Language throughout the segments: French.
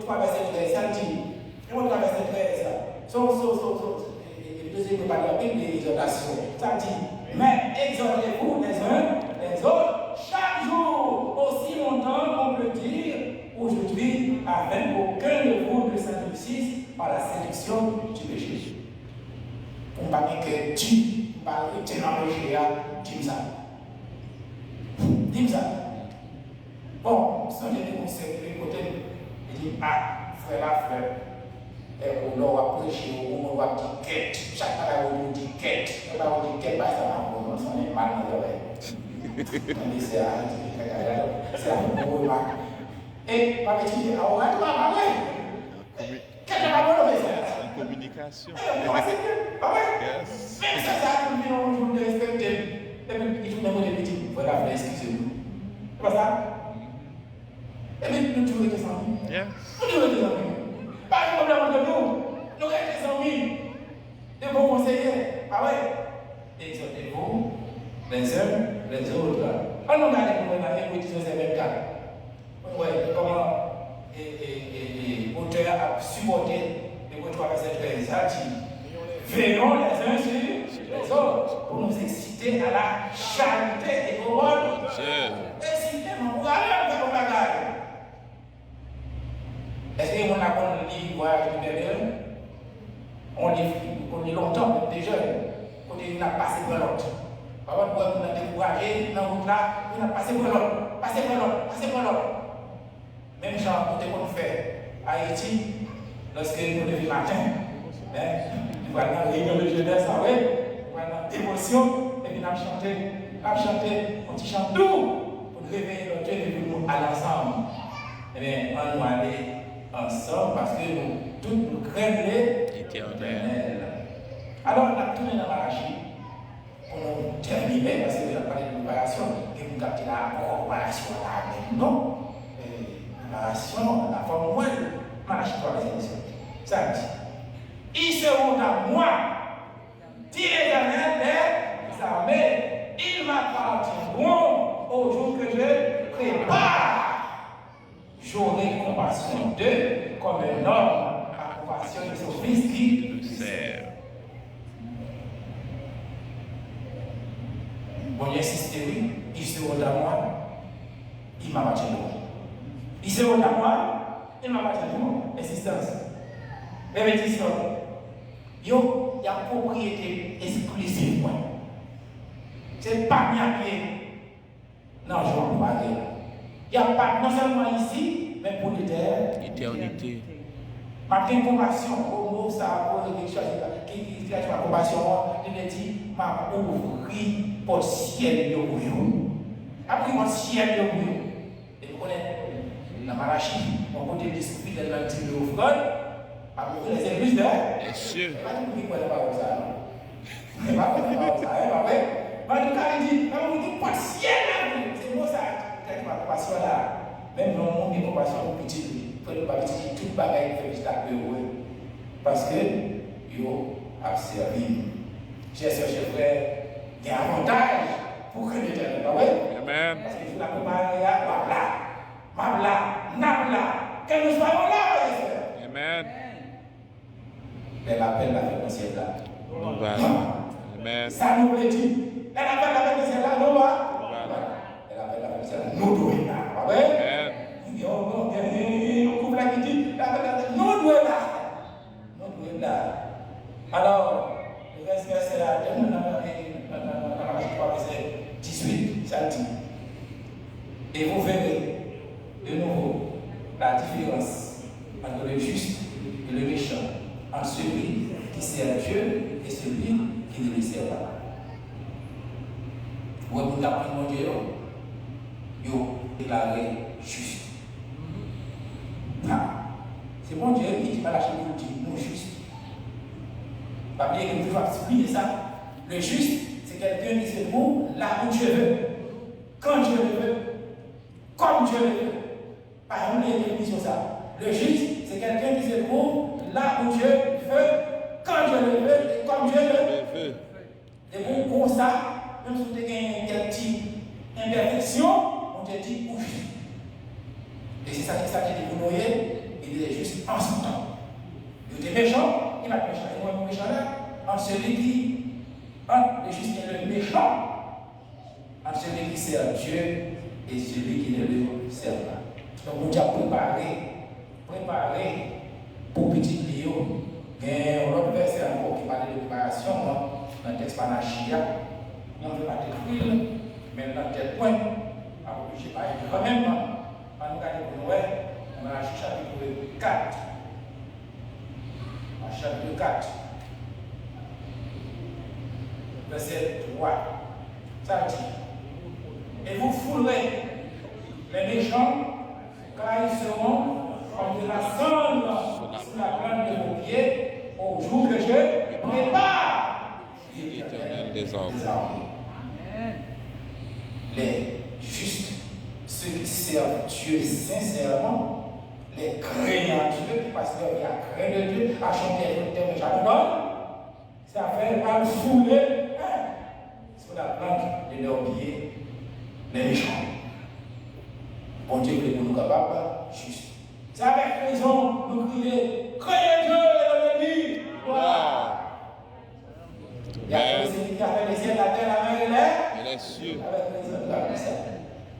3 verset 13, ça dit, Hébreux 3 verset 13, le deuxième pas de la Bible, l'exhortation, ça dit, mais exhortez-vous les uns les autres chaque jour, aussi longtemps qu'on peut dire aujourd'hui, afin qu'aucun de vous ne s'adoucisse par la séduction du péché. On ne va pas que tu parles de tes péché, dis ça. Dis ça. Bon, si on est conseil de côté, il dit, ah, frère, et on va prêcher, on va dire quête, chaque fois on dit quête, on va dire quête, ça va, on est mal dans l'oreille. C'est un bon remarque. Et par exemple, on va parler. Qu'est-ce que va parler? C'est une communication. Même ça, on peut respecter. Et puis, il faut même des petits. Voilà, excusez-nous. C'est pas ça? Et puis, nous toujours des amis. Nous toujours des amis. Pas de problème de nous. Nous sommes des amis. Des bons conseillers. Ah ouais? Exhortez-vous les uns les autres. On nous regarde comment on a fait pour dire ces mêmes cas. Oui, comment l'auteur a supporté les 3 versets 13. Ça dit, veillons les uns sur les autres pour nous exciter à la charité et au bonheur. Excitez-moi, vous allez faire mon bagage. Est-ce qu'on a lu Voyage du Père? On lit longtemps, des jeunes, on n'a pas passé pour l'autre. Avant de voir qu'on a découragé, dans route là, on a passé pour l'autre, passé pour l'autre. Même genre, pour qu'on fait à Haïti, lorsque nous levons le matin, nous allons dans la réunion de jeunesse, nous allons dans l'émotion, et puis nous allons chanter, on dit chante tout, pour réveiller notre Dieu et nous aller ensemble. Eh bien, on va aller ensemble parce que nous tous nous craignons l'Éternel. Alors, on a tourné dans Malachi. Pour nous terminer, parce qu'on a parlé de préparation, et vous captez la préparation là, mais non. Préparation, la forme moins, Malachi 3, verset 17. Ça dit, ils seront à moi, dit l'Éternel des armées, ils m'appartiendront au jour que je prépare. J'aurai compassion d'eux comme un homme a compassion de son fils qui le sert. Bon, j'ai insisté, oui, ils seront à moi, ils m'appartiendront. Ils seront à moi, ils m'appartiendront. Insistance. Répétition. Il y a propriété exclusive. C'est pas bien pied. Non, je ne vais pas dire. Il n'y a pas non seulement ici, mais pour l'éternité. Ma compassion, au mot, ça, pour les choses qui a ma compassion, il me dit, m'a ouvri pour le ciel de vous. Après, mon ciel de vous. Et vous connaissez, dans Malachi, on côté des souffles de l'antique de Oufron, après, vous les églises de. Bien sûr. Et pas tout le monde ne parle pas ça. Et pas tout le monde parle ça. Mais en tout cas, il dit, on dit, pas le ciel de vous. C'est moi ça. Ma compassion là, même dans le monde de compassion petit, il faut ne pas dire tout le bagage qui fait juste heureux. Parce que, yo a servi. Chers soeurs, chers frères, il y a un avantage pour que l'Éternel, pas vrai? Amen. Parce que je la prépare, Mabla, Nabla, que nous soyons là, les frères. Amen. Elle appelle la fête dans le ciel là. Amen. Ça nous le dit. Elle appelle la fête dans le ciel là, nous va. Nous devons là. Nous devons là. Alors, le verset là, dans la verset 18, ça dit. Et vous verrez de nouveau la différence entre le juste et le méchant, entre celui qui sert Dieu et celui qui ne le sert pas. Vous avez appris mon Dieu. Yo déclaré juste. C'est bon Dieu qui dit pas la chose pour dire non juste. Pas bien que vous devez expliquer ça. Le juste, c'est quelqu'un qui se trouve là où Dieu veut, quand Dieu le veut, comme Dieu le veut. Par exemple, il y a une définition ça. Le juste, c'est quelqu'un qui se trouve là où Dieu veut, quand Dieu le veut, et comme Dieu le veut. Et vous, comme ça, même si vous avez une petite imperfection, on te dit ouf. Et c'est ça qui dit vous voyez, il est du méchant, il va être méchant. Et moi, le méchant là, entre celui qui, entre le juste et le méchant, entre celui qui sert Dieu et celui qui ne le sert pas. Donc, nous avons préparé pour petit Léo. Mais on autre verset encore qui parle de préparation, dans le texte Panachia, on ne veut pas détruire, mais dans tel point, je ne sais pas, quand même, on va regarder pour Noël, on va acheter chapitre 4. Chapitre 4, verset 3. Ça dit, et vous foulerez les méchants, car ils seront comme de la cendre sous la plante de vos pieds, au jour que je prépare l'Éternel des armées. Les justes, ceux qui servent Dieu sincèrement, les craignants de Dieu, parce qu'il y a craint de Dieu, à chanter le thème j'adore, c'est à faire à fouler sur la plante de leurs pieds, les méchants. Bon Dieu, que nous capables, juste. C'est avec raison, nous crier, craignez Dieu et le béni. Voilà. Il y a celui qui a fait les ciels, la terre, la mer et l'air. Et les cieux. Avec raison, nous avons ça.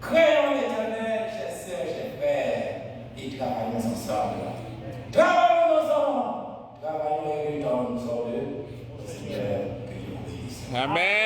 Craignons l'Éternel, chers sœurs, chers frères, et travaillons ensemble. Travaillons ensemble. Travaillons et luttons ensemble. Seigneur, que Dieu vous bénisse. Amen.